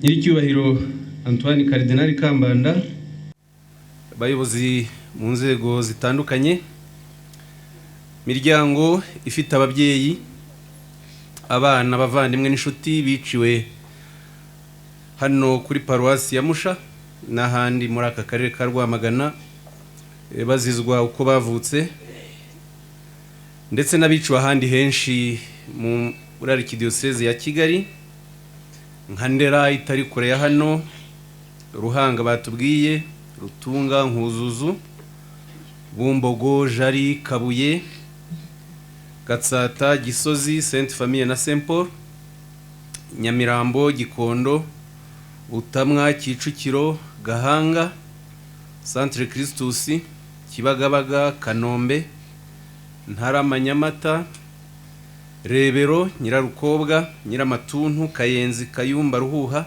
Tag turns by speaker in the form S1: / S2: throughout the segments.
S1: Nyiricyubahiro Antoine Cardinal Kambanda, abayobozi mu nzego zitandukanye, miryango ifite ababyeyi, abana, bavandimwe n'inshuti biciwe hano kuri paruwasi ya Musha n'ahandi muri aka karere ka Rwamagana bazizwa uko bavutse, ndetse n'abiciwe ahandi henshi muri Arikidiyoseze ya Kigali nka Ndera itari kure ya hano, Ruhanga batubwiye, Rutunga, Nkuzuzu, Bumbogo, Jari, Kabuye, Gatsata, Gisozi, Sainte Famille na Saint Paul, Nyamirambo, Gikondo, Butamwa, Kicukiro, Gahanga, Centre Christus, Kibagabaga, Kanombe, Ntarama, Nyamata, Rebero, Nyirarukobwa, Nyiramatuntu, Kayenzi, Kayumba, Ruhuha,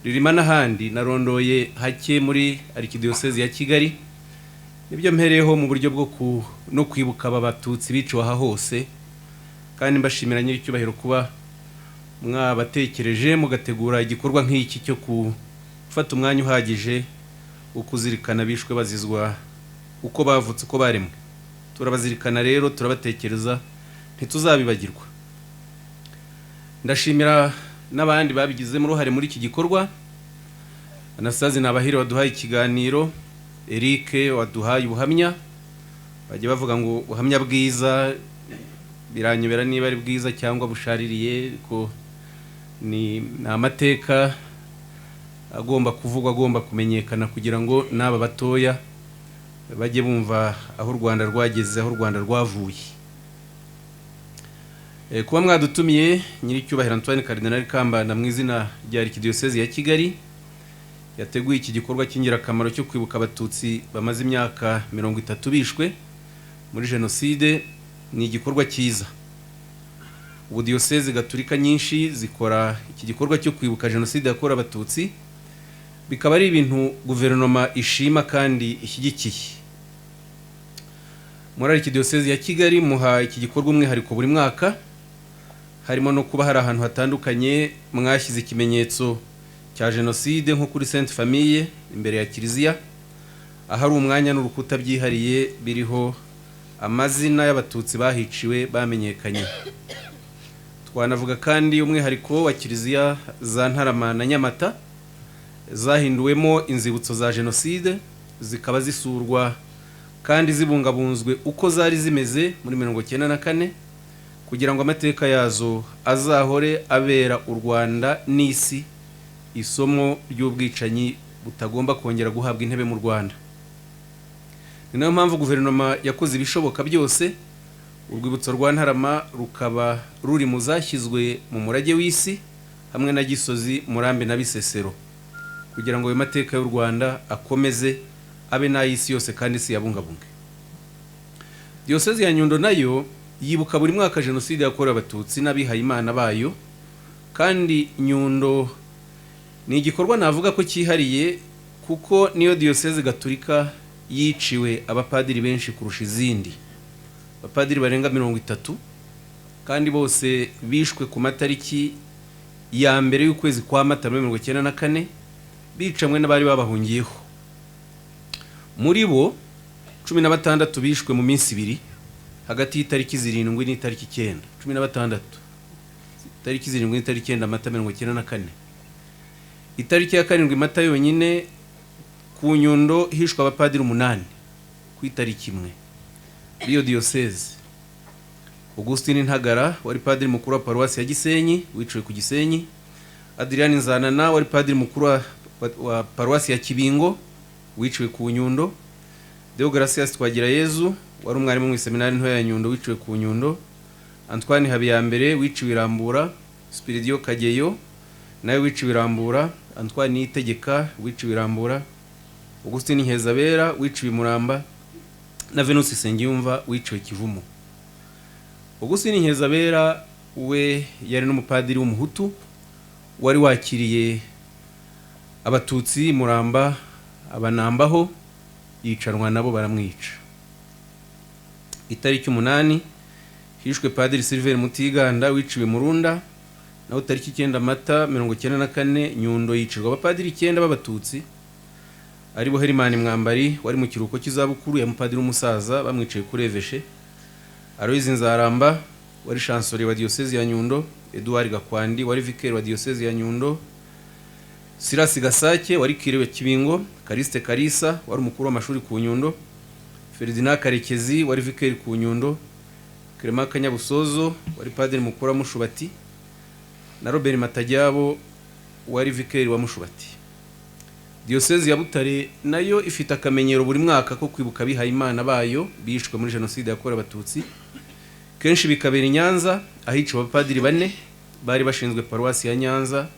S1: Ririma n'ahandi narondoye hake muri Arikidiyoseze ya Kigali. Nibyo mpereyeho mu buryo bwo no kwibuka aba batutsi biciwe aha hose, kandi mbashimira nyiricyubahiro kuba mwabatekereje mugategura igikorwa nk'iki cyo gufata umwanya uhagije wo kuzirikana bishwe bazizwa uko bavutse, uko baremwe. Turabazirikana rero, turabatekereza, ntituzabibagirwa. Ndashimira n'abandi babigizemo uruhare muri iki gikorwa. Anasazi Nabahire waduhaye ikiganiro, Eric waduhaye ubuhamya, bajye bavuga ngo ubuhamya bwiza biranyobera niba ari bwiza cyangwa bushaririye, ko ni amateka agomba kuvugwa, agomba kumenyekana kugira ngo n'aba batoya bajye bumva aho u Rwanda rwageze, aho u Rwanda rwavuye. Kuba mwadutumiye Nyiricyubahiro Antoine Cardinal Kambanda mu izina rya Arikidiyoseze ya Kigali yateguye iki gikorwa cy'ingirakamaro cyo kwibuka abatutsi bamaze imyaka 30 bishwe muri Jenoside, ni igikorwa cyiza. Ubu diyoseze gatolika nyinshi zikora iki gikorwa cyo kwibuka Jenoside yakorewe abatutsi, bikaba ari ibintu guverinoma ishima kandi ishyigikiye. Muri Arikidiyoseze ya Kigali muha iki gikorwa umwihariko buri mwaka, harimo no kuba hari ahantu hatandukanye mwashyize ikimenyetso cya Jenoside nko kuri Sainte Famille imbere ya Kiliziya, ahari umwanya n'urukuta byihariye biriho amazina y'abatutsi bahiciwe bamenyekanye. Twanavuga kandi umwihariko wa Kiliziya za Ntarama na Nyamata zahinduwemo inzibutso za Jenoside, zikaba zisurwa kandi zibungabunzwe uko zari zimeze muri 1994, kugira ngo amateka yazo azahore abera u Rwanda n'isi isomo ry'ubwicanyi butagomba kongera guhabwa intebe mu Rwanda. Ni nayo mpamvu guverinoma yakoze ibishoboka byose urwibutso rwa Ntarama rukaba ruri mu zashyizwe mu murage w'isi hamwe na Gisozi, Murambi na Bisesero, kugira ngo ayo mateka y'u Rwanda akomeze abe n'ay'isi yose kandi isi yabungabunge. Diyoseze ya Nyundo nayo yibuka buri mwaka Jenoside yakorewe abatutsi n'abihaye Imana bayo, kandi Nyundo ni igikorwa navuga ko cyihariye kuko niyo diyoseze gatolika yiciwe abapadiri benshi kurusha izindi. Abapadiri barenga 30, kandi bose bishwe ku matariki ya mbere y'ukwezi kwa Mata 1994, bicamwe n'abari babahungiyeho. Muri bo 16 bishwe mu minsi 2 hagati y'itariki 7 n'itariki 9. 16 itariki 7 n'itariki 9 Mata 1994. Itariki ya 7 Mata yonyine ku Nyundo hishwe abapadiri 8 ku itariki imwe. Iyo diyoseze Augustin Ntagara wari padiri mukuru wa paruwasi ya Gisenyi wiciwe ku Gisenyi, Adrian Nzanana wari padiri mukuru wa paruwasi ya Kibingo wiciwe ku Nyundo, Deogracias Twagirayezu wari umwarimu mu seminari nto ya Nyundo wiciwe ku Nyundo, Antoine Habiyambere wiciwe Irambura, Spiridio Kageyo nawe wiciwe Irambura, Antoine Niyitegeka wiciwe Irambura, Augustin Hezabera wiciwe Muramba, na Venus Sengiyumva wiciwe Kivumu. Augustin Hezabera we yari n'umupadiri w'umuhutu wari wakiriye abatutsi Muramba, abanambaho, yicanwa nabo baramwica. Itariki 8 hishwe Padiri Silver Mutiganda wiciwe Murunda, naho tariki 9 Mata 1994 Nyundo yicirwa abapadiri 9 b'abatutsi aribo Herimani Mwambari wari mu kiruhuko cy'izabukuru ya mupadiri umusaza bamwicaye kuri eveshe, Aloyizi Nzaramba wari chancelier wa diocese ya Nyundo, Edouard Gakwandi wari vicaire wa diocese ya Nyundo, Silas Gasake wari kiriwe Kibingo, Kariste Karisa wari umukuru w'amashuri ku Nyundo, Ferdinand Karekezi wari vicaire ku Nyundo, Clement Kanyabusozo wari padiri mukuru wa Mushubati, na Robert Matajyabo wari vicaire wa Mushubati. Diocese ya Butare nayo ifite akamenyero buri mwaka ko kwibuka bihayimana bayo bishwe muri jenoside yakorewe abatutsi, kenshi bikabera i Nyanza ahicwa abapadiri 4 bari bashinzwe paruwasi ya Nyanza: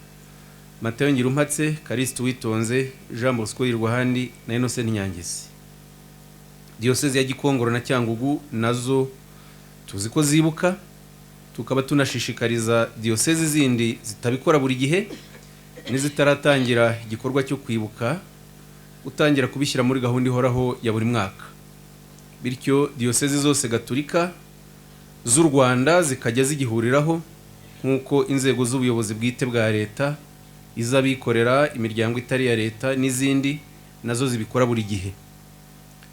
S1: Mateo Ngirumpatse, Kristo Witonze, Jean Bosco Irwahandi na Innocent Nyangezi. Diocese ya Gikongoro na Cyangugu nazo tuzi ko zibuka, tukaba tunashishikariza diocese zindi zitabikora buri gihe nizitaratangira igikorwa cyo kwibuka utangira kubishyira muri gahunda ihoraho ya buri mwaka. Bityo diocese zose gatolika z'u Rwanda zikajya zigihuriraho nkuko inzego z'ubuyobozi bwite bwa leta, izabikorera, imiryango itari ya leta n'izindi nazo zibikora buri gihe.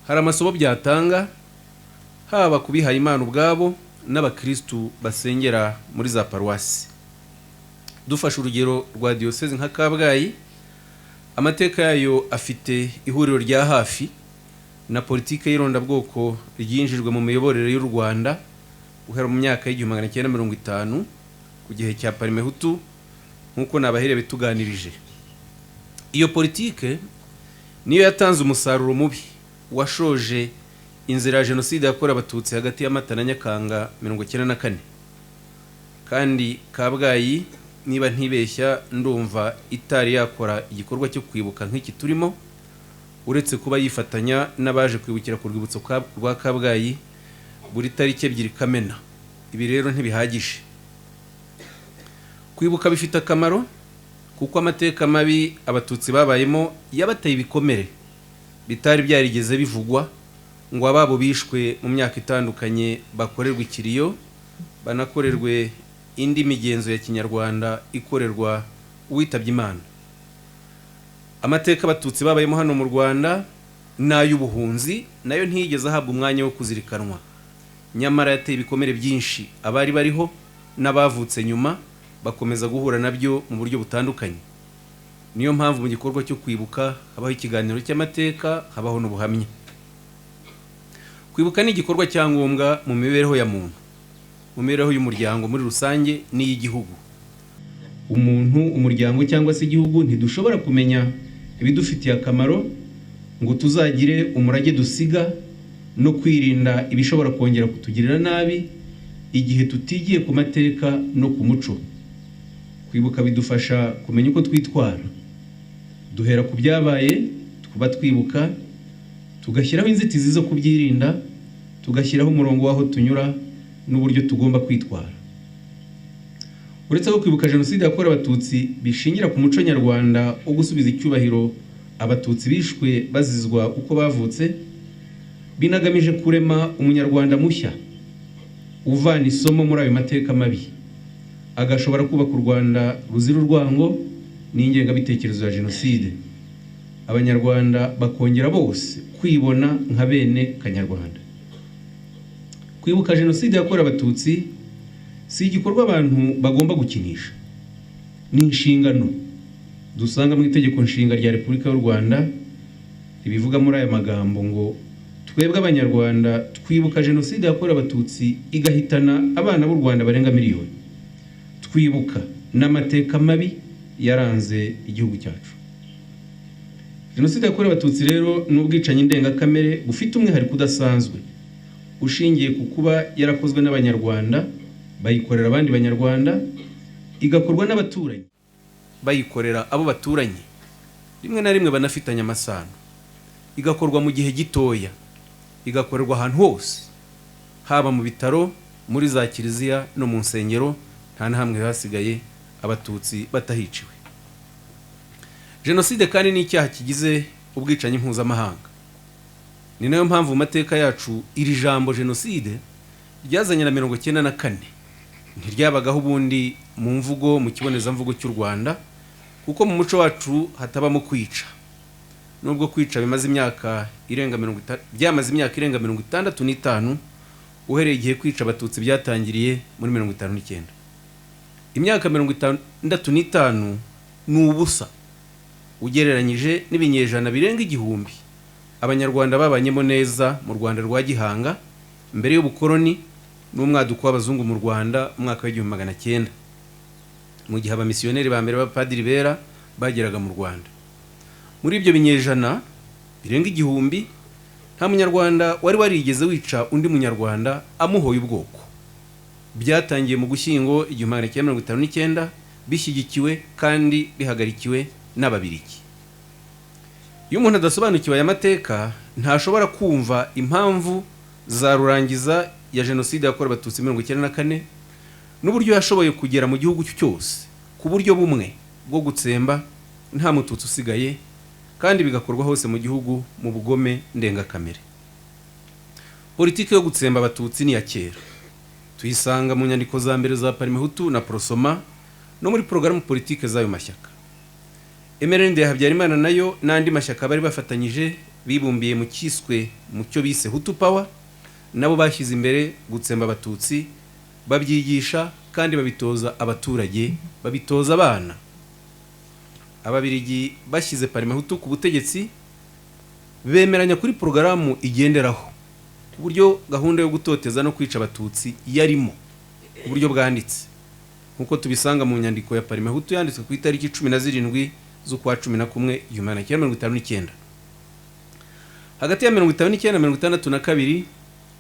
S1: Hari amasomo byatanga haba kubihaye Imana ubwabo n'abakristu basengera muri za paruwasi. Dufashe urugero rwa diocese nka Kabgayi, amateka yayo afite ihuriro rya hafi na politike y'irondabwoko ryinjijwe mu miyoborere y'u Rwanda guhera mu myaka y'1950 ku gihe cya Parimehutu, nkuko nabahere bituganirije. Iyo politike niyo yatanze umusaruro mubi washoje inzira ya jenoside yakorewe abatutsi hagati ya Mata na Nyakanga 1994. Kandi Kabgayi niba ntibeshya ndumva itari yakora igikorwa cyo kwibuka nk'iki turimo, uretse kuba yifatanya n'abaje kwibukira ku rwibutso rwa Kabgayi buri tariki 2 Kamena. Ibi rero ntibihagije. Kwibuka bifite akamaro kuko amateka mabi abatutsi babayemo yabateye ibikomere bitari byarigeze bivugwa ngo ababo bishwe mu myaka itandukanye bakorerwa ikiriyo, banakorerwe indi migenzo ya Kinyarwanda ikorerwa uwitabye Imana. Amateka abatutsi babayemo hano mu Rwanda n'ay'ubuhunzi nayo ntiyigeze ahabwa umwanya wo kuzirikanwa, nyamara yateye ibikomere byinshi abari bariho n'abavutse nyuma bakomeza guhura nabyo mu buryo butandukanye. Niyo mpamvu mu gikorwa cyo kwibuka habaho ikiganiro cy'amateka, habaho n'ubuhamya. Kwibuka ni igikorwa cyangombwa mu mibereho ya muntu, mu mibereho y'umuryango muri rusange n'iy'igihugu. Umuntu, umuryango cyangwa se igihugu ntidushobora kumenya ibidufitiye akamaro ngo tuzagire umurage dusiga no kwirinda ibishobora kongera kutugirira nabi igihe tutigiye ku mateka no ku muco. Kwibuka bidufasha kumenya uko twitwara. Duhera ku byabaye, twuba twibuka, tugashyiraho inzitizi zo kubyirinda, tugashyiraho umurongo waho tunyura n'uburyo tugomba kwitwara. Uretse ko kwibuka jenoside yakorewe abatutsi bishingira ku muco nyarwanda wo gusubiza icyubahiro abatutsi bishwe bazizwa uko bavutse, binagamije kurema umunyarwanda mushya uvana isomo muri ayo mateka mabi, agashobora kubaka u Rwanda ruzira urwango n'ingengabitekerezo ya jenoside, abanyarwanda bakongera bose kwibona nka bene Kanyarwanda. Kwibuka jenoside yakorewe abatutsi si igikorwa abantu bagomba gukinisha, ni inshingano dusanga mu itegeko nshinga rya Repubulika y'u Rwanda ribivuga muri aya magambo ngo twebwe abanyarwanda twibuka jenoside yakorewe abatutsi igahitana abana b'u Rwanda barenga miliyoni, twibuka n'amateka mabi yaranze igihugu cyacu. Jenoside yakorewe abatutsi rero n'ubwicanyi ndengakamere bufite umwihariko udasanzwe ushingiye ku kuba yarakozwe n'abanyarwanda bayikorera abandi banyarwanda, igakorwa n'abaturanyi bayikorera abo baturanye, rimwe na rimwe banafitanye amasano, igakorwa mu gihe gitoya, igakorerwa ahantu hose, haba mu bitaro, muri za kiliziya no mu nsengero, nta na hamwe hasigaye abatutsi batahiciwe. Jenoside kandi ni icyaha kigize ubwicanyi mpuzamahanga. Ni nayo mpamvu mu mateka yacu iri jambo jenoside ryazanye na 1994 ntiryabagaho ubundi mu mvugo mu kibonezamvugo cy'u Rwanda, kuko mu muco wacu hatabamo kwica. Nubwo kwica byamaze imyaka irenga 65 uhereye igihe kwica abatutsi byatangiriye muri 59. Imyaka 65 ni ubusa ugereranyije n'ibinyejana birenga igihumbi abanyarwanda babanyemo neza mu Rwanda rwa Gihanga mbere y'ubukoroni n'umwaduko w'abazungu mu Rwanda mu mwaka w'1900, mu gihe abamisiyoneri ba mbere b'abapadiri bera bageraga mu Rwanda. Muri ibyo binyejana birenga igihumbi nta munyarwanda wari warigeze wica undi munyarwanda amuhoye ubwoko. Byatangiye mu Gushyingo 1959 bishyigikiwe kandi bihagarikiwe n'Ababiligi. Iyo umuntu adasobanukiwe aya mateka ntashobora kumva impamvu za rurangiza ya jenoside yakorewe abatutsi 1994 n'uburyo yashoboye kugera mu gihugu cyose ku buryo bumwe bwo gutsemba nta mututsi usigaye, kandi bigakorwa hose mu gihugu mu bugome ndengakamere. Politiki yo gutsemba abatutsi ni ya kera, tuyisanga mu nyandiko za mbere za Parimehutu na Prosoma no muri porogaramu politike z'ayo mashyaka. MRND ya Habyarimana nayo n'andi mashyaka bari bafatanyije bibumbiye mu cyiswe mu cyo bise Hutu Power, nabo bashyize imbere gutsemba abatutsi, babyigisha kandi babitoza abaturage, babitoza abana. Ababiligi bashyize Parimehutu ku butegetsi bemeranya kuri porogaramu igenderaho ku buryo gahunda yo gutoteza no kwica abatutsi yarimo ku buryo bwanditse, nkuko tubisanga mu nyandiko ya Parimehutu yanditswe ku itariki 17 z'ukwa 11 1959. Hagati ya 1959 na 1962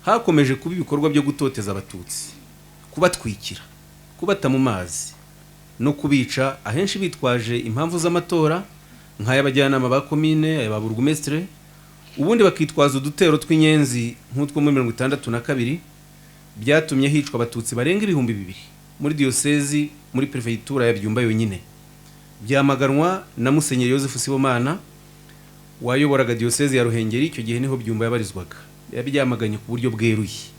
S1: hakomeje kuba ibikorwa byo gutoteza abatutsi, kubatwikira, kubata mu mazi no kubica, ahenshi bitwaje impamvu z'amatora nk'ay'abajyanama ba komine, aba burugumestre, ubundi bakitwaza udutero tw'inyenzi nk'utwo muri 1962 byatumye hicwa abatutsi barenga 2,000 muri diocese muri prefecture ya Byumba yonyine. Byamaganwa na Musenyeri Joseph Sibomana wayoboraga diocese ya Ruhengeri, icyo gihe niho Byumba yabarizwaga. Yabyamaganye ku buryo bweruye.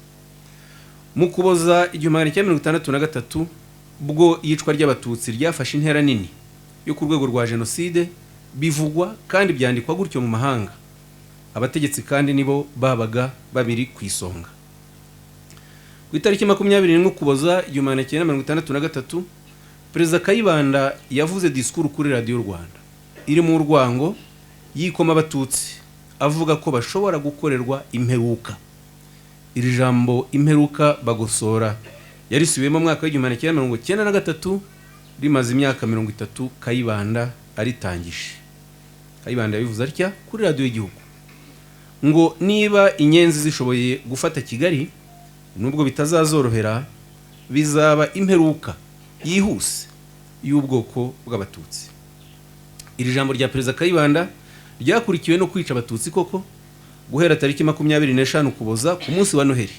S1: Mu Kuboza 1963 bwo yicwa ry'abatutsi ryafashe intera nini yo ku rwego rwa jenoside, bivugwa kandi byandikwa gutyo mu mahanga. Abategetsi kandi nibo babaga babiri ku isonga. Ku itariki 21 Ukuboza 1963 Perezida Kayibanda yavuze disikuru kuri Radio Rwanda iri mu urwango yikoma abatutsi, avuga ko bashobora gukorerwa imperuka. Iri jambo imperuka bagosora yarisubiwemo mu mwaka wa 1993 rimaze imyaka 30 Kayibanda aritangije. Kayibanda yabivuze atya kuri radio y'igihugu ngo niba inyenzi zishoboye gufata Kigali, nubwo bitazazorohera, bizaba imperuka yihuse y'ubwoko bw'abatutsi. Iri jambo rya Perezida Kayibanda ryakurikiwe no kwica abatutsi koko guhera tariki 25 Ukuboza ku munsi wa Noheli,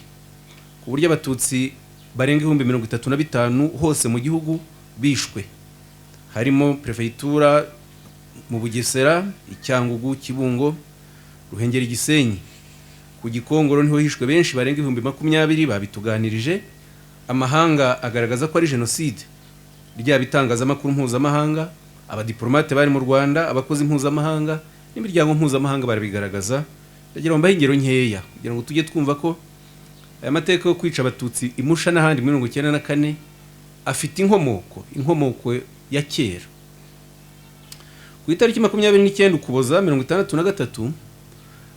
S1: ku buryo abatutsi barenga 35,000 hose mu gihugu bishwe, harimo prefeitura mu Bugesera, Icyangugu, Kibungo, Ruhengeri, Gisenyi. Ku Gikongoro niho hishwe benshi barenga 20,000 babituganirije. Amahanga agaragaza ko ari jenoside. Rya bitangazamakuru mpuzamahanga, abadiplomate bari mu Rwanda, abakozi mpuzamahanga n'imiryango mpuzamahanga barabigaragaza. Ndagira ngo mbahe ingero nkeya kugira ngo tujye twumva ko aya mateka yo kwica abatutsi imusha n'ahandi muri 1994 afite inkomoko ya kera. Ku itariki 29 Ukuboza 1963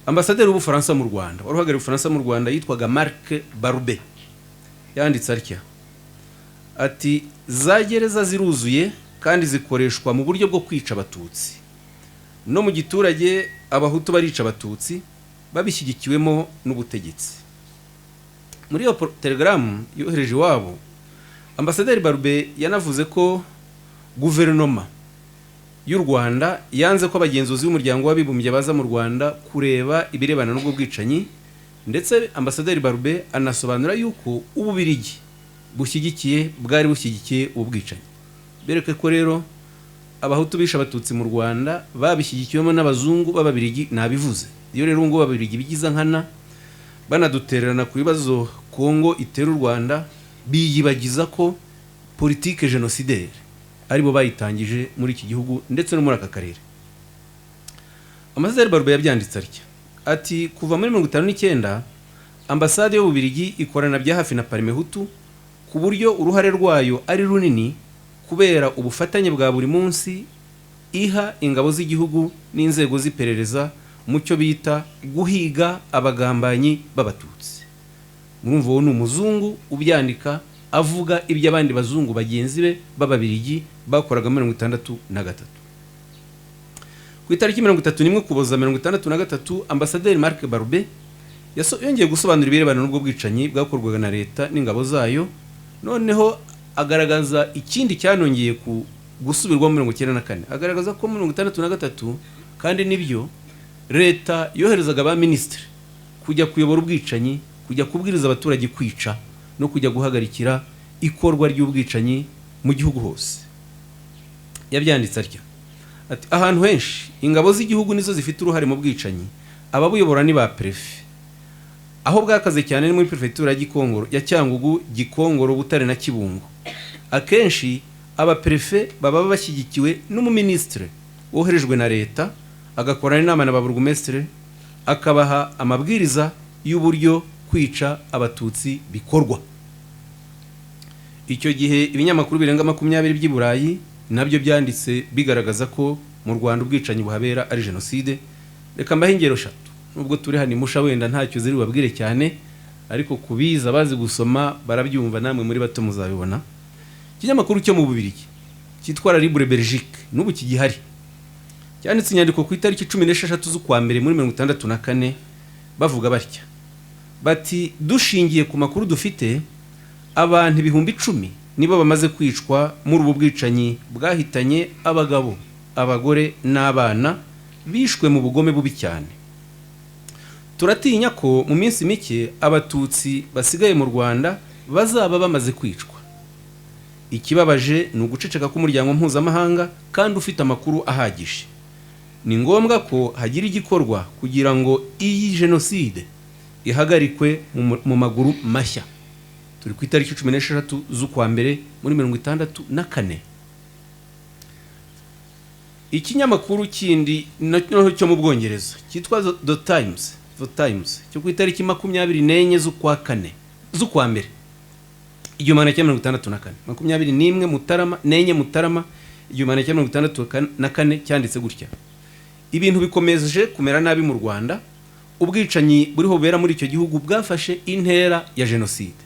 S1: Ambasaderi w'Ubufaransa mu Rwanda, waruhagarariye Ubufaransa mu Rwanda, yitwaga Marc Barbe, yanditse atya ati: za gereza ziruzuye kandi zikoreshwa mu buryo bwo kwica abatutsi. No mu giturage abahutu barica abatutsi babishyigikiwemo n'ubutegetsi. Muri iyo telegram yohereje wabo, Ambasaderi Barbe yanavuze ko guverinoma y'u Rwanda yanze ko abagenzuzi b'umuryango w'abibumbye baza mu Rwanda kureba ibirebana n'ubwo bwicanyi, ndetse Ambasaderi Barbe anasobanura yuko Ububiligi bwari bushyigikiye ubwicanyi. Bereke ko rero abahutu bisha abatutsi mu Rwanda babishyigikiwemo n'abazungu b'Ababiligi nabivuze. Iyo rero ngo Ababiligi bigiza nkana banadutererana ku bibazo Kongo itera u Rwanda, biyibagiza ko politike genocidaire aribo bayitangije muri iki gihugu ndetse no muri aka karere. Ambasaderi Barbe yabyanditse atya ati kuva muri 1959 ambasade y'Ububiligi ikorana bya hafi na Parmehutu ku buryo uruhare rwayo ari runini kubera ubufatanye bwa buri munsi iha ingabo z'igihugu n'inzego z'iperereza mu cyo bita guhiga abagambanyi b'abatutsi. Murumva uwo ni umuzungu ubyandika avuga iby'abandi bazungu bagenzi be b'Ababiligi bakoraga muri 1963. Ku itariki 31 Ukuboza 1963 ambasaderi Marc Barbe yongeye gusobanura ibirebana n'ubwo bwicanyi bwakorwaga na leta n'ingabo zayo, noneho agaragaza ikindi cyanongeye gusubirwa mu 1994. Agaragaza ko mu 1963 kandi nibyo leta yoherezaga ba ministre kujya kuyobora ubwicanyi, kujya kubwiriza abaturage kwica no kujya guhagarikira ikorwa ry'ubwicanyi mu gihugu hose. Yabyanditse atya ati ahantu henshi ingabo z'igihugu nizo zifite uruhare mu bwicanyi, ababuyobora ni ba prefe. Aho bwakaze cyane ni muri prefecture ya Gikongoro, ya Cyangugu, Gikongoro, Butare na Kibungo. Akenshi aba prefe baba bashyigikiwe n'umuministre woherejwe na leta, agakorana inama na baburugumestre, akabaha amabwiriza y'uburyo kwica abatutsi bikorwa. Icyo gihe ibinyamakuru birenga 20 by'i Burayi nabyo byanditse bigaragaza ko mu Rwanda ubwicanyi buhabera ari genocide. Reka mbahe ingero 3 nubwo turi hani musha wenda ntacyo ziri babwire cyane, ariko kubiza bazi gusoma barabyumva, namwe muri bato muzabibona. Ikinyamakuru cyo mu Bubiligi cyitwa La Libre Belgique n'ubu kigihari cyanditse inyandiko ku itariki 16 z'ukwa mbere muri 1964 bavuga batya bati dushingiye ku makuru dufite abantu ibihumbi 10 nibo bamaze kwicwa muri ubu bwicanyi bwahitanye abagabo, abagore n'abana bishwe mu bugome bubi cyane. Turatinya ko mu minsi mike abatutsi basigaye mu Rwanda bazaba bamaze kwicwa. Ikibabaje ni uguceceka k'umuryango mpuzamahanga kandi ufite amakuru ahagije. Ni ngombwa ko hagira igikorwa kugira ngo iyi genocide ihagarikwe mu maguru mashya. Turi ku itariki 16 z'ukwa mbere muri 1964. Ikinyamakuru kindi cyo mu Bwongereza cyitwa The Times cyo ku itariki 24 z'ukwa mbere 1964, 21 Mutarama 4 Mutarama 1964 cyanditse gutya: ibintu bikomeje kumera nabi mu Rwanda, ubwicanyi buriho bubera muri icyo gihugu bwafashe intera ya genocide,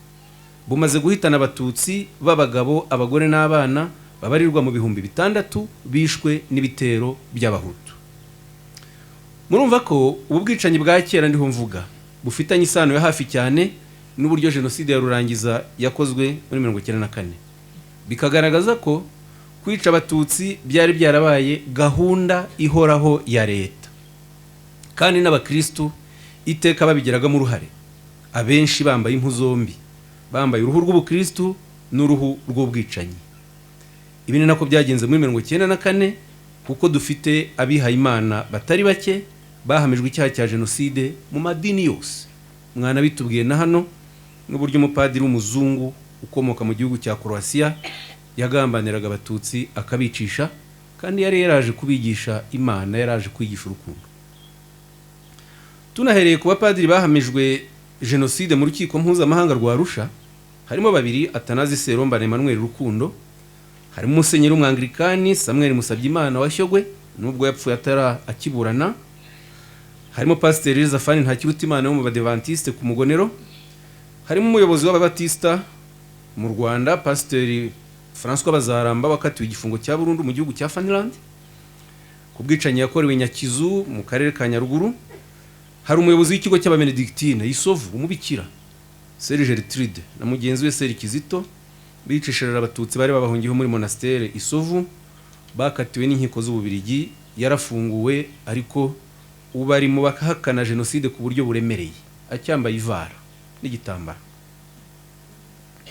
S1: bumaze guhitana abatutsi b'abagabo, abagore n'abana babarirwa mu bihumbi 6 bishwe n'ibitero by'abahutu. Murumva ko ubu bwicanyi bwa kera ndiho mvuga bufitanye isano ya hafi cyane n'uburyo genocide ya Rurangiza yakozwe muri 1994, bikagaragaza ko kwica abatutsi byari byarabaye gahunda ihoraho ya leta, kandi n'abakristo iteka babigiragamo uruhare, abenshi bambaye impu zombi, bambaye uruhu rw'ubukristo n'uruhu rw'ubwicanyi. Ibi ni nako byagenze muri 1994 kuko dufite abihaye Imana batari bake bahamijwe icyaha cya genocide mu madini yose. Mwana bitubwiye na hano n'uburyo umupadiri w'umuzungu ukomoka mu gihugu cya Croatia yagambaniraga abatutsi akabicisha, kandi yari yaraje kubigisha Imana, yaraje kwigisha urukundo. Tunahereye ku bapadiri bahamijwe genocide mu rukiko mpuzamahanga rwa Arusha, harimo babiri, Atanazi Seromba na Emmanuel Rukundo. Harimo Musenyeri w'Umwanglikani Samuel Musabyimana wa Shyogwe nubwo yapfuye atara akiburana. Harimo Pasiteri Elizafani Ntakirutimana wo mu Badventiste ku Mugonero. Harimo umuyobozi w'Ababatista mu Rwanda Pasiteri François Bazaramba wakatiwe igifungo cya burundu mu gihugu cya Finland ku bwicanyi yakorewe Nyakizu mu karere ka Nyaruguru. Hari umuyobozi w'ikigo cy'Ababenediktine Isovu umubikira Serge Gertrude na mugenzi we Seri Kizito bicishije abatutsi bari babahungiyeho muri monastère Isovu, bakatiwe n'inkiko z'Ububiligi. Yarafunguwe ariko ubari mu bakahakana genocide ku buryo buremereye, acyambaye ivara n'igitambara,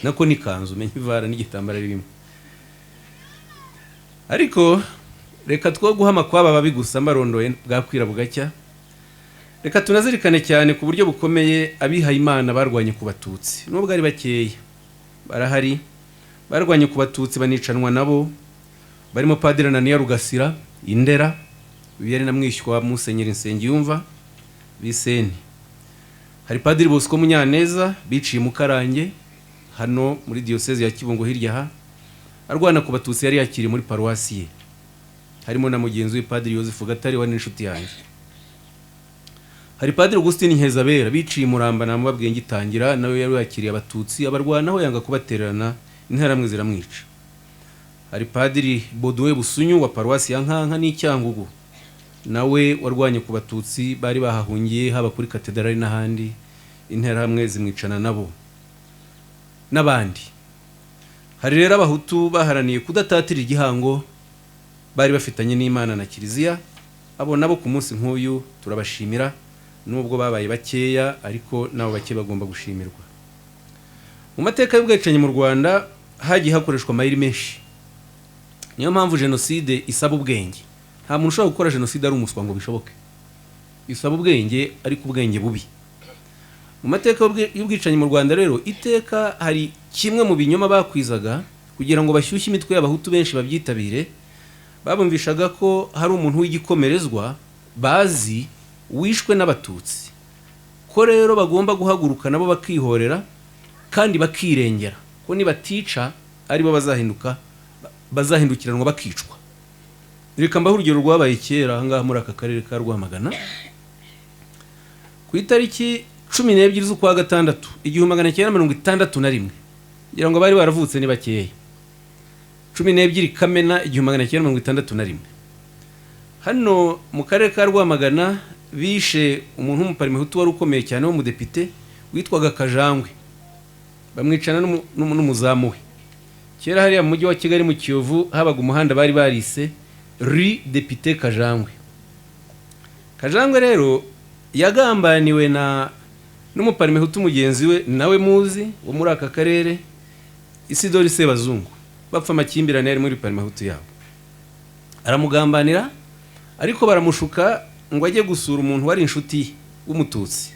S1: nako nikanzu menye ivara n'igitambara ririmo. Ariko reka two guhama kwaba babi gusa marondoye bwakwira bugacya. Reka tunazirikane cyane ku buryo bukomeye abihaye Imana barwanye ku batutsi nubwo ari bakeya. barahari barwanye ku batutsi banicanwa nabo, barimo Padiri Ananiya Rugasira Indera, uyu yari na mwishywa wa Musenyeri Nsengiyumva Biseni. Hari Padiri Bosco Munyaneza biciye mu Karange hano muri diocese ya Kibungo hirya ha, arwana ku batutsi yari yakiriye muri paruwasi ye. Harimo na mugenzi we Padiri Yozefu Gatare wa n'inshuti yanjye. Hari Padiri Augustin Nkeza biciye Muramba na mubabwiye ngitangira, nawe yari yakiriye abatutsi abarwanaho yanga kubatererana, interamwe ziramwica. Hari Padiri Baudouin Busunyu wa paruwasi ya Nkanka n'Icyangugu, nawe warwanye ku batutsi bari bahahungiye haba kuri katedrali n'ahandi, interamwe zimwicana nabo n'abandi. Hari rero abahutu baharaniye kudatatira igihango bari bafitanye n'Imana na Kiliziya, abo nabo ku munsi nk'uyu turabashimira, nubwo babaye bakeya ariko nabo bake bagomba gushimirwa. Mu mateka y'ubwicanyi mu Rwanda hagiye hakoreshwa amayeri menshi, niyo mpamvu jenoside isaba ubwenge. Nta muntu ushobora gukora jenoside ari umuswa ngo bishoboke, isaba ubwenge ariko ubwenge bubi. Mu mateka y'ubwicanyi mu Rwanda rero iteka hari kimwe mu binyoma bakwizaga kugira ngo bashyushye imitwe y'abahutu benshi babyitabire. Babumvishaga ko hari umuntu w'igikomerezwa bazi wishwe n'abatutsi, ko rero bagomba guhaguruka nabo bakihorera kandi bakirengera, ko nibatica aribo bazahindukiranwa bakicwa. Reka mbaho urugero rwabaye kera ahangaha muri aka karere ka Rwamagana ku itariki 12 z'ukwa gatandatu 1961, ngira ngo bari baravutse ni bakeya. 12 Kamena 1961, hano mu karere ka Rwamagana bishe umuntu w'umuparmehutu wari ukomeye cyane w'umudepite witwaga Kajangwe, bamwicana n'umuzamu we. Kera hariya mu mujyi wa Kigali mu Kiyovu habaga umuhanda bari barise Rue Depite Kajangwe. Kajangwe rero yagambaniwe n'umuparmehutu mugenzi we nawe muzi wo muri aka karere, Isidori Sebazungu, bapfa amakimbirane yari muri parmehutu yabo. Aramugambanira ariko baramushuka ngo ajye gusura umuntu wari inshuti w'umututsi,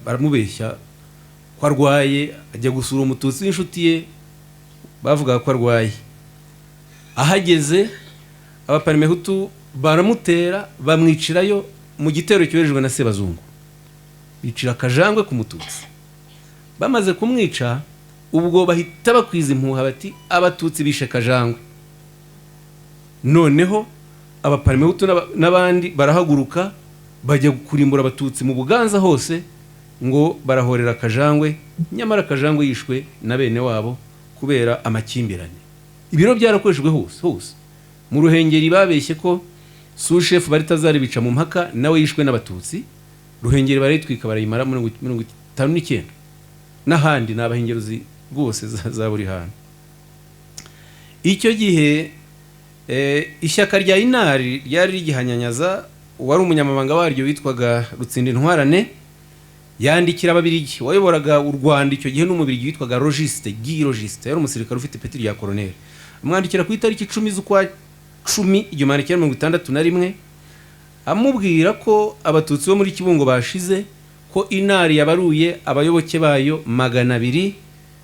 S1: baramubeshya ko arwaye, ajya gusura umututsi w'inshuti ye, bavuga ko arwaye. Ahageze abaparmehutu baramutera bamwicirayo mu gitero cyoherejwe na Sebazungu, bicira Kajangwe ku mututsi. Bamaze kumwica ubwo bahita bakwiza impuha bati abatutsi bishe Kajangwe. Noneho abaparmehutu n'abandi barahaguruka bajya kurimbura abatutsi mu Buganza hose ngo barahorera Kajangwe, nyamara Kajangwe yishwe na bene wabo kubera amakimbirane. Ibiro byarakoreshejwe hose. Mu Ruhengeri babeshye ko sous-chef Baritazari bica mu mpaka nawe yishwe n'abatutsi, Ruhengeri barayitwika barayimara 59, n'ahandi n'abahengeruzi rwose za buri hantu. Icyo gihe ishyaka rya Inari ryari rigihanyanyaza, wari umunyamabanga waryo witwaga Rutsindi Ntwarane yandikira ababirigi, wayoboraga u Rwanda icyo gihe n'umubirigi witwaga Logiste, Guy Logiste, yari umusirikare ufite peti rya colonel. Amwandikira ku itariki 10 z'ukwa 10 1961 amubwira ko abatutsi bo muri Kibungo bashize, ko Inari yabaruye abayoboke bayo 200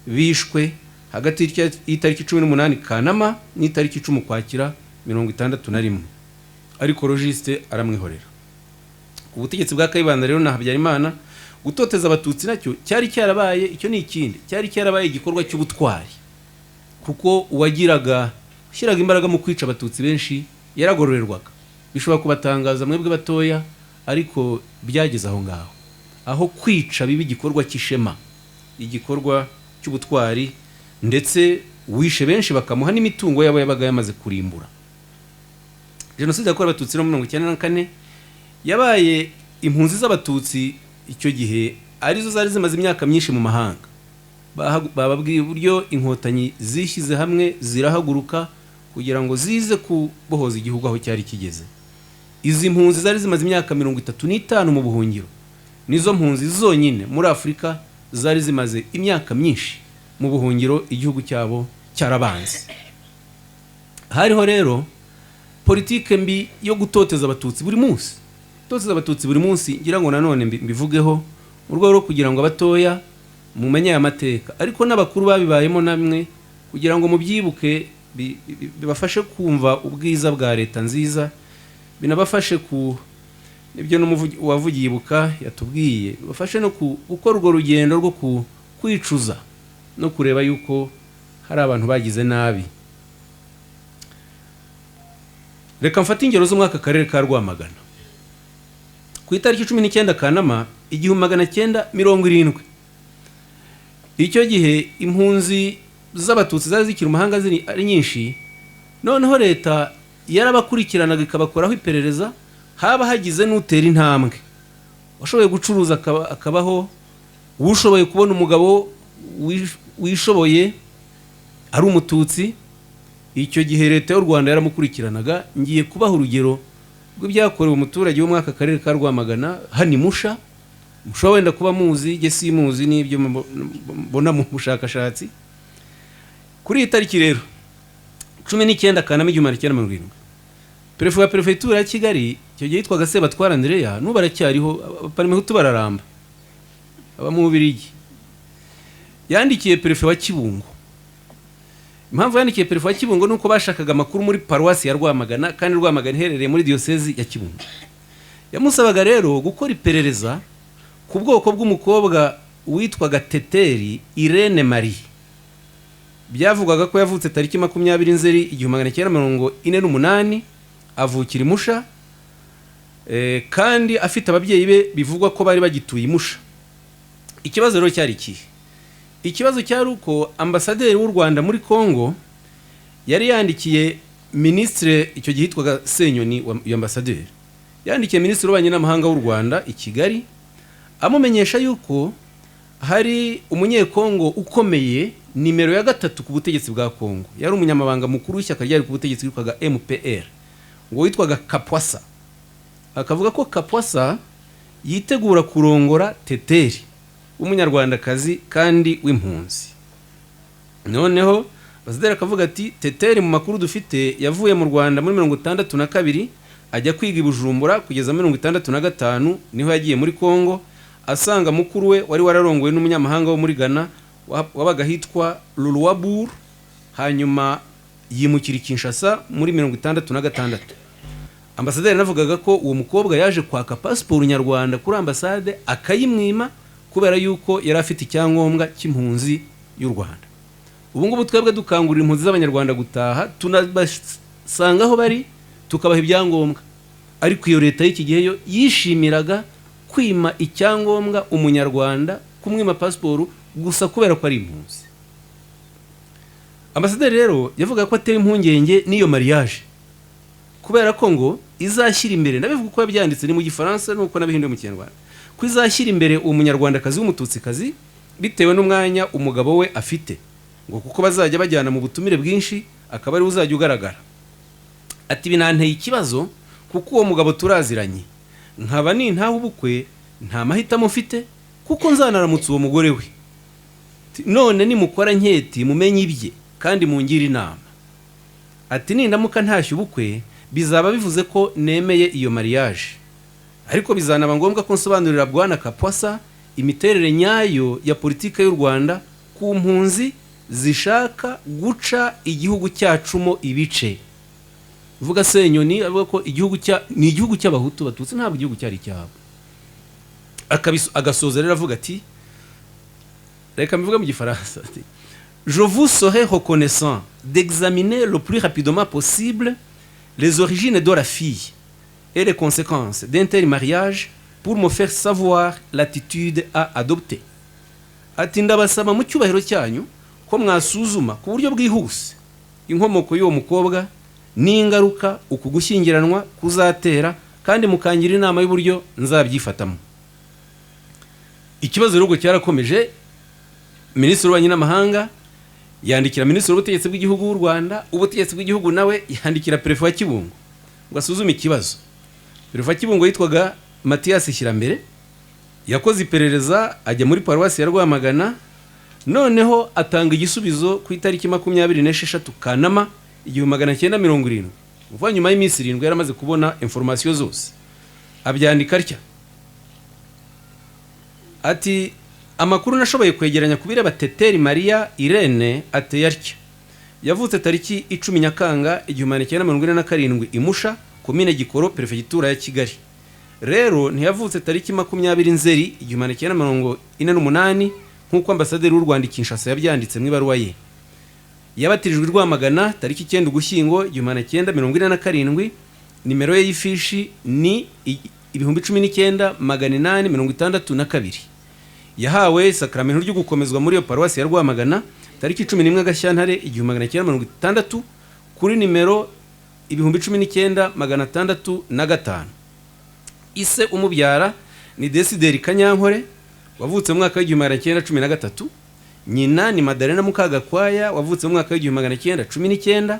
S1: bishwe hagati y'itariki 18 Kanama n'itariki 10 Ukwakira 1961, ariko Logiste aramwihorera. Ubutegetsi bwa Kayibanda rero na Habyarimana gutoteza abatutsi nacyo cyari cyarabaye, icyo ni ikindi, cyari cyarabaye igikorwa cy'ubutwari, kuko uwagiraga shyiraga imbaraga mu kwica abatutsi benshi yaragororerwaga. Bishobora kubatangaza mwebwe batoya, ariko byageze aho ngaho, aho kwica bibi igikorwa cy'ishema, igikorwa cy'ubutwari, ndetse wishe benshi bakamuha n'imitungo yabo yabaga yamaze kurimbura. Jenoside yakorewe abatutsi no 1994 yabaye impunzi z'abatutsi icyo gihe arizo zari zimaze imyaka myinshi mu mahanga. Bababwiye uburyo inkotanyi zishyize hamwe zirahaguruka kugira ngo zize kubohoza igihugu aho cyari kigeze. Izi mpunzi zari zimaze imyaka 35 mu buhungiro, nizo mpunzi zonyine muri Afrika zari zimaze imyaka myinshi mu buhungiro, igihugu cyabo cyarabanze. Hariho rero politike mbi yo gutoteza abatutsi buri munsi, ngira ngo nanone mbivugeho mu rwego rwo kugira ngo abatoya mumenye aya mateka ariko n'abakuru babibayemo namwe kugira ngo mubyibuke bibafashe kumva ubwiza bwa leta nziza, binabafashe ku nibyo n'uwavugiye ibuka yatubwiye, bibafashe no gukora urwo rugendo rwo kwicuza no kureba yuko hari abantu bagize nabi. Reka mfate ingero z'umwaka akarere ka Rwamagana. Ku itariki 19 Kanama 1970, icyo gihe impunzi z'abatutsi zari zikiri umahanga ari nyinshi, noneho leta yarabakurikiranaga ikabakoraho iperereza, haba hagize n'utera intambwe, washoboye gucuruza akabaho, ushoboye kubona umugabo wishoboye ari umututsi, icyo gihe leta y'u Rwanda yaramukurikiranaga. Ngiye kubaha urugero rw'ibyakorewe umuturage w'umwaka akarere ka Rwamagana hani Musha wenda kuba muzi, je simuzi n'ibyo mbona mu bushakashatsi. Kuri itariki rero 19 Kanama 1970, Perefe wa Perefegitura ya Kigali icyo gihe yitwaga Sebatwara Andrea, n'ubu baracyariho, Abaparimehutu bararamba, aba mu Bubiligi, yandikiye Perefe wa Kibungo. Impamvu yandikiye Perefe wa Kibungo nuko bashakaga amakuru muri paruwasi ya Rwamagana, kandi Rwamagana iherereye muri diocese ya Kibungo. Yamusabaga rero gukora iperereza ku bwoko bw'umukobwa witwaga Teteri Irene Marie. Byavugwaga ko yavutse tariki 20 Nzeri 1948, avukira Musha, kandi afite ababyeyi be bivugwa ko bari bagituye Musha. Ikibazo rero cyari kihe? Ikibazo cyari uko ambasaderi w'u Rwanda muri Kongo yari yandikiye ministre, icyo gihe yitwaga Senyoni wa ambasaderi, yandikiye ministre w'ububanyi n'amahanga w'u Rwanda i Kigali, amumenyesha yuko hari umunyekongo ukomeye nimero ya 3 ku butegetsi bwa Kongo, yari umunyamabanga mukuru w'ishyaka ryari ku butegetsi witwaga MPR, ngo witwaga Kapwasa. Akavuga ko Kapwasa yitegura kurongora Teteri, umunyarwandakazi kandi w'impunzi. Noneho Ambasaderi akavuga ati Teteri mu makuru dufite yavuye mu Rwanda muri 1962 ajya kwiga i Bujumbura kugeza 1965, niho yagiye muri Kongo, asanga mukuru we wari wararongowe n'umunyamahanga wo muri Ghana wabaga hitwa Luluwabur, hanyuma yimukira Kinshasa muri 1966. Ambasaderi navugaga ko uwo mukobwa yaje kwaka passport nyarwanda kuri ambasade akayimwima kubera yuko yari afite icyangombwa cy'impunzi y'u Rwanda. Ubu ngubu twebwe dukangurira impunzi z'abanyarwanda gutaha, tunabasanga aho bari tukabaha ibyangombwa, ariko iyo leta y'iki gihe yo yishimiraga kwima icyangombwa umunyarwanda, kumwima passport gusa kubera ko ari impunzi. Ambasaderi rero yavuga ko ateye impungenge n'iyo mariage, kubera ko ngo izashyira imbere, nabivuga ko yabyanditse ni mu Gifaransa nuko nabihinduye mu Kinyarwanda, ko izashyira imbere umunyarwandakazi w'umututsikazi bitewe n'umwanya umugabo we afite, ngo kuko bazajya bajyana mu butumire bwinshi akaba ari uzajya ugaragara. Ati binanteye ikibazo kuko uwo mugabo turaziranye, nkaba nintaho ubukwe nta mahitamo mfite kuko nzanaramutse uwo mugore we, none nimukora nketi mumenye ibye kandi mungira inama. Ati nindamuka ntashye ubukwe bizaba bivuze ko nemeye iyo mariage, ariko bizanaba ngombwa ko nsobanurira Bwana Kapwasa imiterere nyayo ya politike y'u Rwanda ku mpunzi zishaka guca igihugu cyacumo ibice. Vuga Senyoni avuga ko igihugu ni igihugu cy'abahutu batutsi, ntabwo igihugu cyari cyabo. Agasoza rero avuga ati, reka mbivuga mu Gifaransa, ati je vous serai reconnaissant d'examiner le plus rapidement possible les origines de la fille et les conséquences d'un tel mariage pour me faire savoir l'attitude à adopter. Ati ndabasaba mu cyubahiro cyanyu ko mwasuzuma ku buryo bwihuse inkomoko y'uwo mukobwa n'ingaruka uku gushyingiranwa kuzatera, kandi mukangira inama y'uburyo nzabyifatamo. Ikibazo rero cyarakomeje. Minisitiri w'ububanyi n'amahanga yandikira Minisitiri w'ubutegetsi bw'igihugu w'u Rwanda, ubutegetsi bw'igihugu nawe yandikira Perefe wa Kibungo ngo asuzume ikibazo. Perefe wa Kibungo yitwaga Mathias Shyirambere, yakoze iperereza ajya muri paruwasi ya Rwamagana, noneho atanga igisubizo ku itariki 26 Kanama 1970. Uvuga nyuma y'iminsi 7 yaramaze kubona information zose. Abyandika atya ati amakuru nashoboye kwegeranya kubireba Teteri Maria Irene ateye atya: yavutse tariki 10 Nyakanga 1947 Imusha, komine Gikoro, perefegitura ya Kigali. Rero ntiyavutse tariki 20 Nzeri 1948 nk'uko ambasaderi w'u Rwanda Kinshasa yabyanditse mu ibaruwa ye. Yabatirijwe Rwamagana tariki 9 Ugushyingo 1947. Nimero ye y'ifishi ni 19862. Yahawe sakramento ryo gukomezwa muri iyo paruwasi ya Rwamagana tariki 11 Gashyantare 1960 kuri nimero 19605. Ise umubyara ni Desideri Kanyankore wavutse mu mwaka w'1913. Nyina ni Madalena Mukagakwaya wavutse mu mwaka w'1919.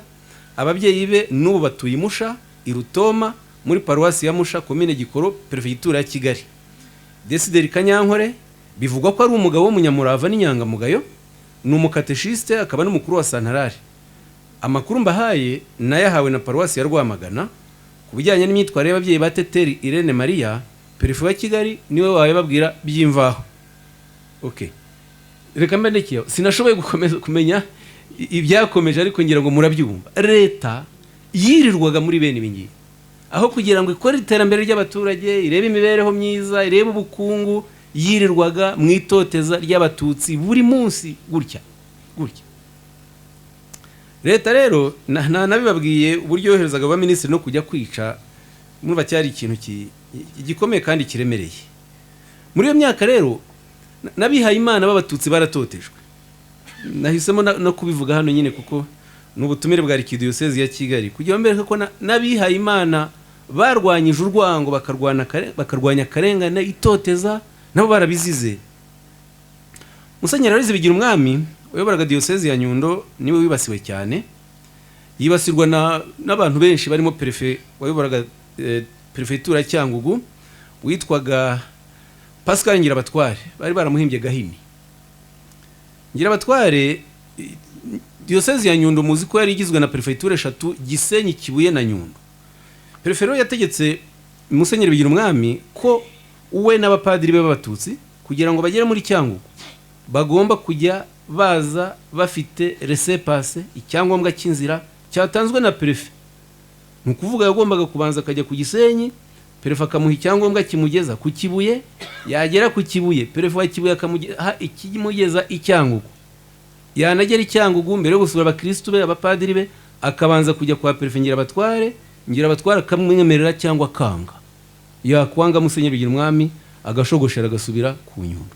S1: Ababyeyi be n'ubu batuye Musha Irutoma muri paruwasi ya Musha, komine Gikoro, perefegitura ya Kigali. Desideri Kanyankore bivugwa ko ari umugabo w'umunyamurava n'inyangamugayo, ni umukateshiste akaba n'umukuru wa santarari. Amakuru mbahaye nayahawe na paruwasi ya Rwamagana ku bijyanye n'imyitwarire y'ababyeyi ba Teteri Irene Maria, perefe wa Kigali niwe wababwira by'imvaho. Okay, reka mbendekiyo sinashoboye gukomeza kumenya ibyakomeje, ariko ngira ngo murabyumva. Leta yirirwaga muri bene ibingibi aho kugira ngo ikore iterambere ry'abaturage, irebe imibereho myiza, irebe ubukungu, yirirwaga mu itoteza ry'abatutsi buri munsi gutya. Leta rero nabibabwiye uburyo yoherezaga aba minisitiri no kujya kwica, murumva cyari ikintu gikomeye kandi kiremereye. Muri iyo myaka rero nabihaye Imana b'abatutsi baratotejwe. Nahisemo no kubivuga hano nyine kuko n'ubutumire bwa Arikidiyosezi ya Kigali kugira mbere ko nabihaye Imana barwanyije urwango, bakarwanya akarengane, itoteza, nabo barabizize. Musenyeri Aloyize Bigirumwami uyoboraga diyosezi ya Nyundo niwe wibasiwe cyane. Yibasirwa n'abantu benshi barimo perefe wayoboraga perefegitura ya Cyangugu witwaga Pascal Ngirabatware, bari baramuhimbye Gahini. Ngirabatware, diyosezi ya Nyundo muzi ko yari igizwe na perefegitura 3: Gisenyi, Kibuye na Nyundo. Perefe rero yategetse Musenyeri Bigirumwami ko uwe n'abapadiri be b'abatutsi kugira ngo bagere muri Cyangugu bagomba kujya baza bafite resepase, icyangombwa cy'inzira cyatanzwe na perefe. Nukuvuga yagombaga kubanza akajya ku Gisenyi, perefe akamuha icyangombwa kimugeza ku Kibuye, yagera ku Kibuye perefe wa Kibuye ikimugeza Icyangugu. Yanagera Icyangugu mbere yo gusura abakristo be, abapadiri be, akabanza kujya kwa perefe Ngirabatware akamwemerera cyangwa kanga. Yakwanga Musenyeri Bigirumwami agashogoshera agasubira ku Nyundo.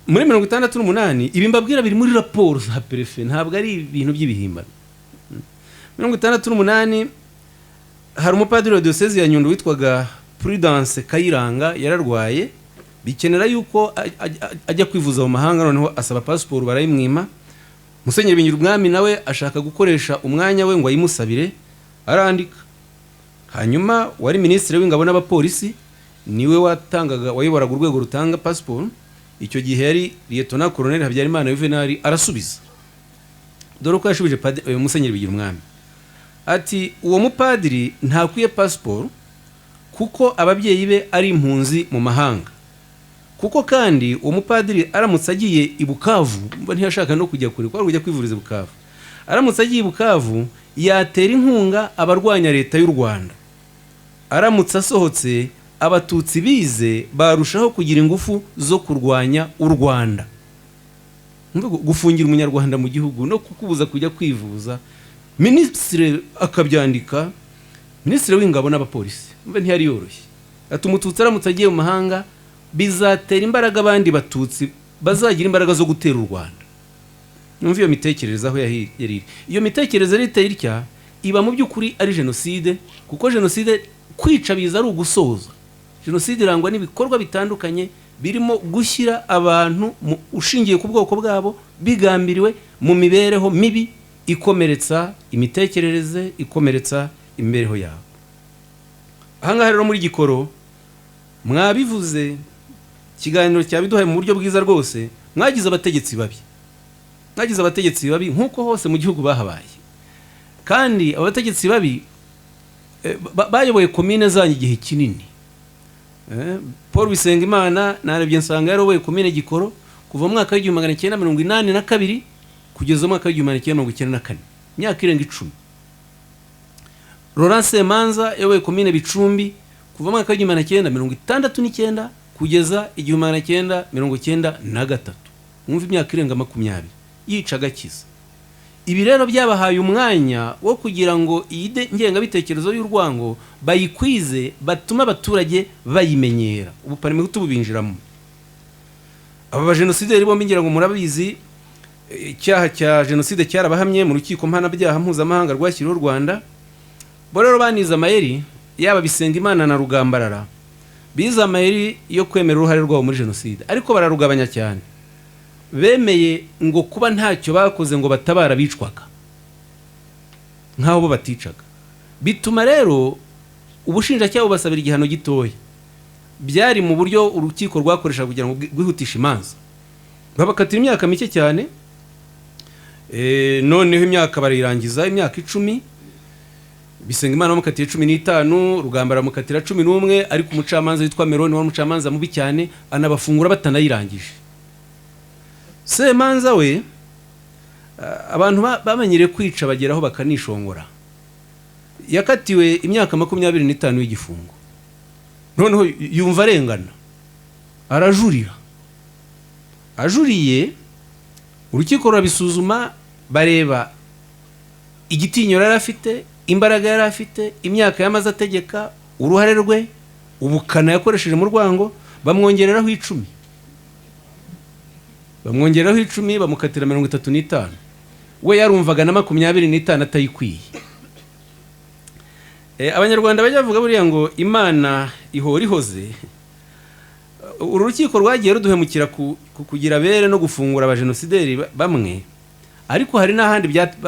S1: Muri 1968 ibi mbabwira biri muri raporo za perefe, ntabwo ari ibintu by'ibihimbano. 1968 hari umupadiri wa diyosezi ya Nyundo witwaga Prudence Kayiranga yararwaye, bikenera yuko ajya kwivuza mu mahanga, noneho asaba passport barayimwima. Musenyeri Bigirumwami nawe ashaka gukoresha umwanya we ngo ayimusabire, arandika. Hanyuma wari minisitiri w'ingabo n'abapolisi niwe wayoboraga urwego rutanga passport. Icyo gihe yari Lieutenant Colonel Habyarimana Juvenal arasubiza. Dore ko yashubije Musenyeri Bigirumwami ati uwo mupadiri ntakwiye passport kuko ababyeyi be ari impunzi mu mahanga, kuko kandi uwo mupadiri aramutse agiye i Bukavu, mba ntiyashaka no kujya kure kwa kujya kwivuriza Bukavu, aramutse agiye i Bukavu yatera inkunga abarwanya leta y'u Rwanda. Aramutse asohotse abatutsi bize barushaho kugira ingufu zo kurwanya u Rwanda. Gufungira umunyarwanda mu gihugu no kukubuza kujya kwivuza, minisitiri akabyandika, minisitiri w'ingabo n'abapolisi, mba ntiyari yoroshye. Ati umututsi aramutse agiye mu mahanga bizatera imbaraga abandi batutsi bazagira imbaraga zo gutera u Rwanda. Numva iyo mitekerereze aho yari. Iyo mitekerereze riteye itya iba mu by'ukuri ari jenoside, kuko jenoside kwica biza ari ugusoza. Jenoside irangwa n'ibikorwa bitandukanye birimo gushyira abantu ushingiye ku bwoko bwabo, bigambiriwe mu mibereho mibi ikomeretsa imitekerereze, ikomeretsa imibereho yabo. Ahangaha rero muri Gikoro mwabivuze, ikiganiro cyabiduhaye mu buryo bwiza rwose, mwagize abategetsi babi nk'uko hose mu gihugu bahabaye. Kandi abategetsi babi bayoboye komine zanyu igihe kinini. Paul Bisengimana narebye nsanga yaroboye komine Gikoro kuva mu mwaka w'igihumbi magana cyenda mirongo inani na kabiri kugeza mu mwaka w'igihumbi magana cyenda mirongo icyenda na kane, imyaka irenga 10. Laurent Semanza yayoboye komine Bicumbi kuva mu mwaka w'igihumbi magana cyenda mirongo itandatu n'icyenda kugeza igihumbi magana cyenda mirongo icyenda na gatatu, mwumva imyaka irenga 20 yica agakiza. Ibi rero byabahaye umwanya wo kugira ngo iyi ngengabitekerezo y'urwango bayikwize, batuma abaturage bayimenyera, ubu parime tubinjiramo. Aba bajenosideri bombi ngira ngo murabizi icyaha cya jenoside cyarabahamye mu rukiko mpanabyaha mpuzamahanga rwashyiriweho u Rwanda. Bo rero baniza amayeri, yaba Bisengimana na Rugambarara biza amayeri yo kwemera uruhare rwabo muri jenoside, ariko bararugabanya cyane. Bemeye ngo kuba ntacyo bakoze ngo batabara bicwaga nkaho bo baticaga, bituma rero ubushinjacyaha bubasabira igihano gitoya. Byari mu buryo urukiko rwakoresha kugira ngo rwihutishe imanza, babakatira imyaka mike cyane. Noneho imyaka barirangiza, imyaka 10. Bisengimana bamukatiye 15, Rugambara mukatira 11, ariko umucamanza witwa Meroni wa mucamanza mubi cyane anabafungura batanayirangije. Semanza we abantu bamenyere kwica bageraho bakanishongora, yakatiwe imyaka 25 y'igifungo. Noneho yumva arengana, arajurira. Ajuriye, urukiko rurabisuzuma, bareba igitinyiro yari afite, imbaraga yari afite, imyaka yamaze ategeka, uruhare rwe, ubukana yakoresheje mu rwango, bamwongereraho 10. Bamwongereraho 10, bamukatira 35. We yarumvaga na 25 atayikwiye. Abanyarwanda bajya bavuga buriya ngo Imana ihora ihoze. Uru rukiko rwagiye ruduhemukira kugira bere no gufungura abajenosideri bamwe, ariko hari n'ahandi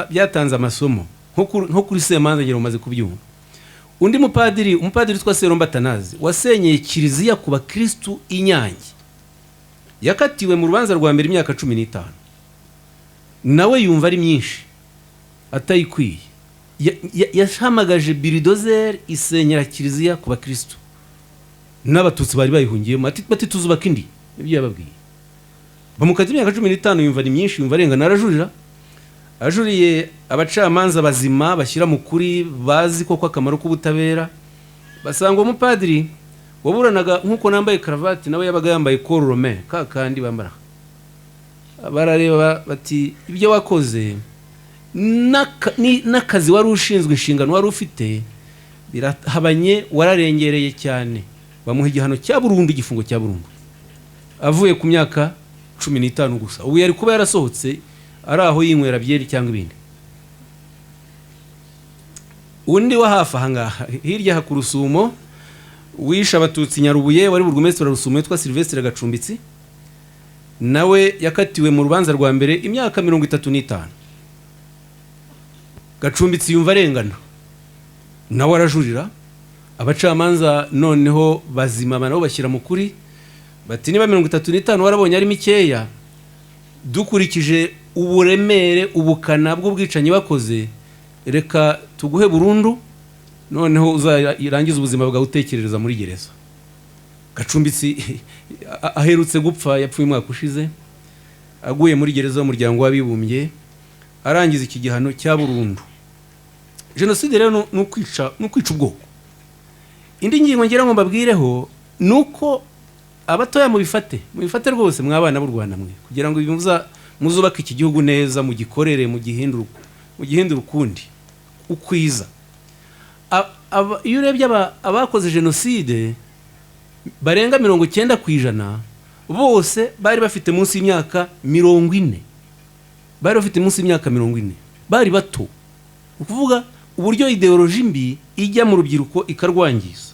S1: byatanze amasomo nko kuri Semanza ngero umaze kubyumva. Undi umupadiri witwa Seromba Atanazi wasenyeye kiliziya ku bakristu Inyange, yakatiwe mu rubanza rwa mbere imyaka 15. Nawe yumva ari myinshi atayikwiye, yashamagaje biridozer isenyera kiliziya ku bakristu n'abatutsi bari bayihungiyemo, ati tuzubaka indi. Ibyo yababwiye, bamukatira imyaka 15, yumva ari myinshi, yumva arengana, arajurira. Ajuriye, abacamanza bazima bashyira mu kuri, bazi koko akamaro k'ubutabera, basanga umupadiri waburanaga nkuko nambaye karavati nawe yabaga yambaye col romain kandi bambara. Barareba bati ibyo wakoze n'akazi wari ushinzwe, inshingano wari ufite birahabanye, wararengereye cyane. Bamuha igihano cya burundu, igifungo cya burundu, avuye ku myaka 15 gusa. Ubu yari kuba yarasohotse ari aho yinywera byeri cyangwa ibindi. Undi wa hafi ahangaha hirya ku Rusumo wisha abatutsi Nyarubuye, wari burugumesitiri Rusumo yitwa Sylvestre Gacumbitsi, nawe yakatiwe mu rubanza rwa mbere imyaka 35. Gacumbitsi yumva arengana, nawe arajurira. Abacamanza noneho bazima nabo bashyira mu kuri, bati niba 35 warabonye ari mikeya, dukurikije uburemere ubukana bw'ubwicanyi bakoze, reka tuguhe burundu, noneho uzarangiza ubuzima bwawe utekerereza muri gereza. Gacumbitsi aherutse gupfa, yapfuye umwaka ushize, aguye muri gereza y'umuryango w'abibumbye, arangiza iki gihano cya burundu. Jenoside rero n'ukwica ubwoko. Indi ngingo ngira ngo mbabwireho nuko abatoya mubifate rwose mwabana b'u Rwanda mwe, kugira ngo muzubaka iki gihugu neza, mugikorere, mugihindura ukundi ukwiza. Iyo urebye abakoze jenoside barenga 90% bose bari bafite munsi y'imyaka 40. Bari bafite munsi y'imyaka 40, bari bato. Ukuvuga uburyo ideoloji mbi ijya mu rubyiruko ikarwangiza.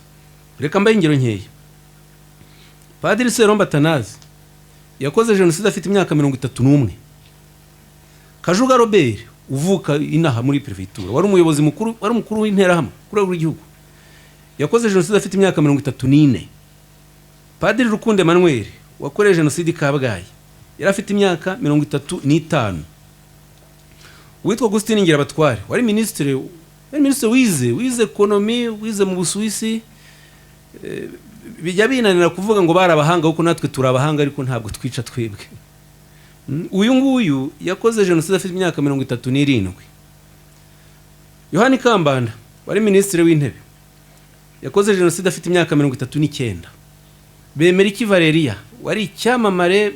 S1: Reka mbaye ingero nkeya. Padiri Seromba Atanazi yakoze jenoside afite imyaka 31. Kajuga Robert uvuka inaha muri prefecture, wari umuyobozi mukuru, wari umukuru w'interahamwe kuri w'igihugu, yakoze jenoside afite imyaka 34. Padiri Rukundo Emmanuel wakoreje jenoside Kabgayi yari afite imyaka 35. Witwa Augustin Ngirabatware wari ministre wize economy, wize mu Busuwisi, bijya binanira kuvuga ngo barabahanga kuko natwe turabahanga ariko ntabwo twica twebwe. Uyu nguyu yakoze jenoside afite imyaka 37. Yohani Kambanda wari minisitiri w'intebe yakoze jenoside afite imyaka 39. Bemeriki Valeria wari icyamamare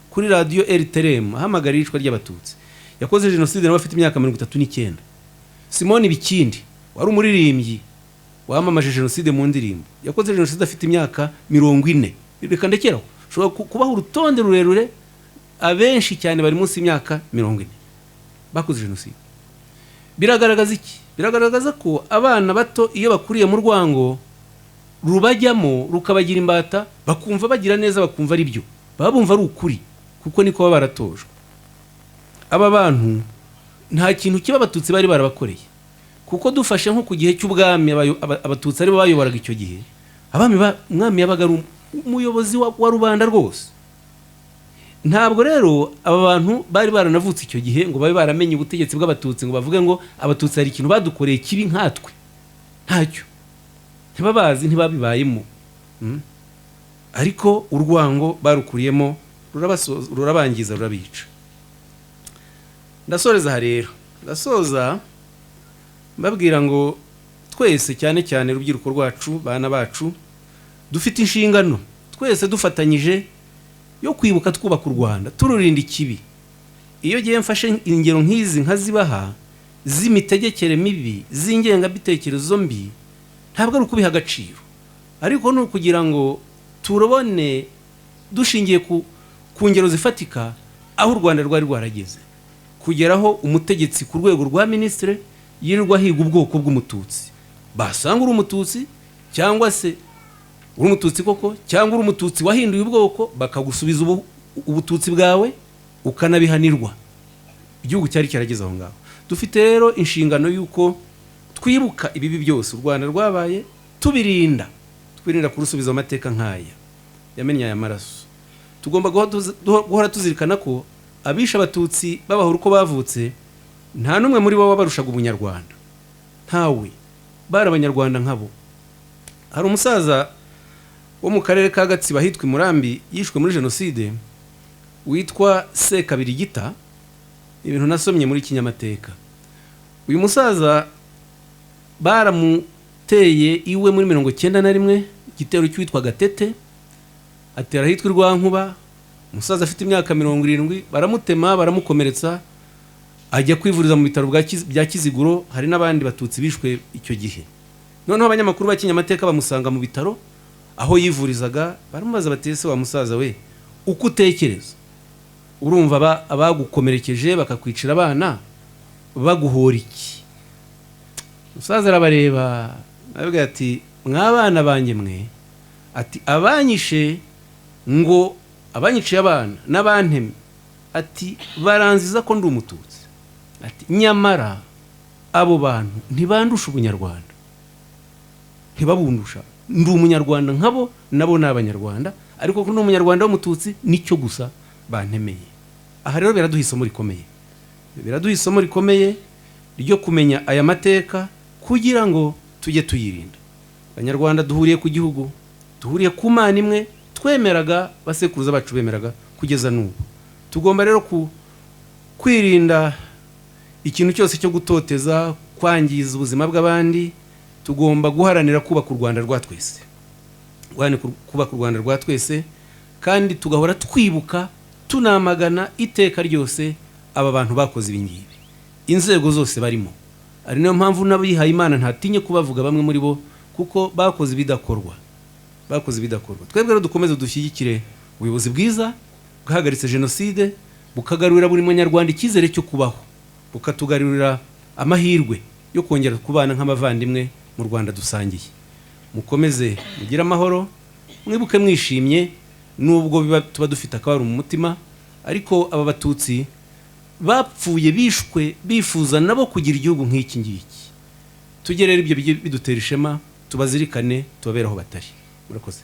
S1: kuri radio RTRM ahamagara icwa ry'abatutsi yakoze jenoside nawe afite imyaka 39. Simoni Bikindi wari umuririmbyi wamamaje jenoside mu ndirimbo yakoze jenoside afite imyaka 40. Reka ndekeraho ushobora kubaho urutonde rurerure abenshi cyane bari munsi y'imyaka 40 bakoze jenoside. Biragaragaza iki? Biragaragaza ko abana bato iyo bakuriye mu rwango rubajyamo rukabagira imbata bakumva bagira neza bakumva ari byo babumva ari ukuri kuko niko baba baratojwe. Aba bantu nta kintu kiba abatutsi bari barabakoreye kuko dufashe nko ku gihe cy'ubwami abatutsi ari bo bayoboraga icyo gihe. Umwami yabaga ari umuyobozi wa rubanda rwose. Ntabwo rero aba bantu bari baranavutse icyo gihe ngo babe baramenye ubutegetsi bw'abatutsi ngo bavuge ngo abatutsi hari ikintu badukoreye kibi nkatwe. Ntacyo ntibabazi ntibabibayemo. Ariko urwango barukuriyemo rurabangiza rurabica. Ndasoreza rero ndasoza mbabwira ngo twese cyane cyane urubyiruko rwacu bana bacu dufite inshingano twese dufatanyije yo kwibuka twubaka u Rwanda tururinda ikibi. Iyo giye mfashe ingero nk'izi nkazibaha z'imitegekere mibi zingenga bitekerezo mbi ntabwo ari ukubiha agaciro ariko no kugira ngo turobone dushingiye ku ngero zifatika aho u Rwanda rwari rwarageze kugeraho umutegetsi ku rwego rwa ministre yirirwa higa ubwoko bw'umututsi basanga uri umututsi cyangwa se uri umututsi koko cyangwa uri umututsi wahinduye ubwoko bakagusubiza ubututsi bwawe ukanabihanirwa. Igihugu cyari cyarageze aho ngaho. Dufite rero inshingano yuko twibuka ibibi byose u Rwanda rwabaye tubirinda twirinda kurusubiza amateka nkaya yamenya aya maraso. Tugomba guhora tuzirikana ko abisha abatutsi babahura uko bavutse nta numwe muri bo wabarushaga ubunyarwanda ntawe bari abanyarwanda nkabo. Hari umusaza wo mu karere ka Gatsibo hitwa Murambi yishwe muri jenoside witwa Sekabiri Gita. Ibintu nasomye muri kinyamateka. Uyu musaza baramuteye iwe muri 91 igitero cyitwa Gatete atera hitwa Rwankuba. Umusaza afite imyaka 70 baramutema baramukomeretsa ajya kwivuriza mu bitaro bya Kiziguro. Hari n'abandi batutsi bishwe icyo gihe. Noneho abanyamakuru bakinyamateka bamusanga mu bitaro aho yivurizaga baramubaza batese wa musaza we uko utekereza urumva abagukomerekeje bakakwicira abana baguhora iki? Musaza arabareba avuga ati mwabana banjye mwe ati abanyishe ngo abanyiciye abana n'abanteme ati baranziza ko ndi umututsi ati nyamara abo bantu ntibandusha ubunyarwanda ntibabundusha ndi umunyarwanda nkabo nabo n'abanyarwanda ariko ko ndi umunyarwanda w'umututsi nicyo gusa bantemeye. Aha rero biraduha isomo rikomeye ryo kumenya aya mateka kugira ngo tujye tuyirinda. Abanyarwanda duhuriye ku gihugu duhuriye ku Mana imwe twemeraga basekuruza bacu bemeraga kugeza n'ubu. Tugomba rero kwirinda ikintu cyose cyo gutoteza kwangiza ubuzima bw'abandi. Tugomba guharanira kubaka u Rwanda rwa twese kandi tugahora twibuka tunamagana iteka ryose aba bantu bakoze ibingibi inzego zose barimo. Ari niyo mpamvu n'abihaye Imana ntatinye kubavuga bamwe muri bo kuko bakoze ibidakorwa. Twebwe rero dukomeze dushyigikire ubuyobozi bwiza bwahagaritse jenoside bukagarurira buri munyarwanda icyizere cyo kubaho bukatugarurira amahirwe yo kongera kubana nk'abavandimwe mu Rwanda dusangiye. Mukomeze mugira amahoro mwibuke mwishimye nubwo tuba dufite akabaro mu mutima ariko aba batutsi bapfuye bishwe bifuza nabo kugira igihugu nk'iki ngiki. Tugerere ibyo bidutera ishema tubazirikane tubaberaho batari. Murakoze.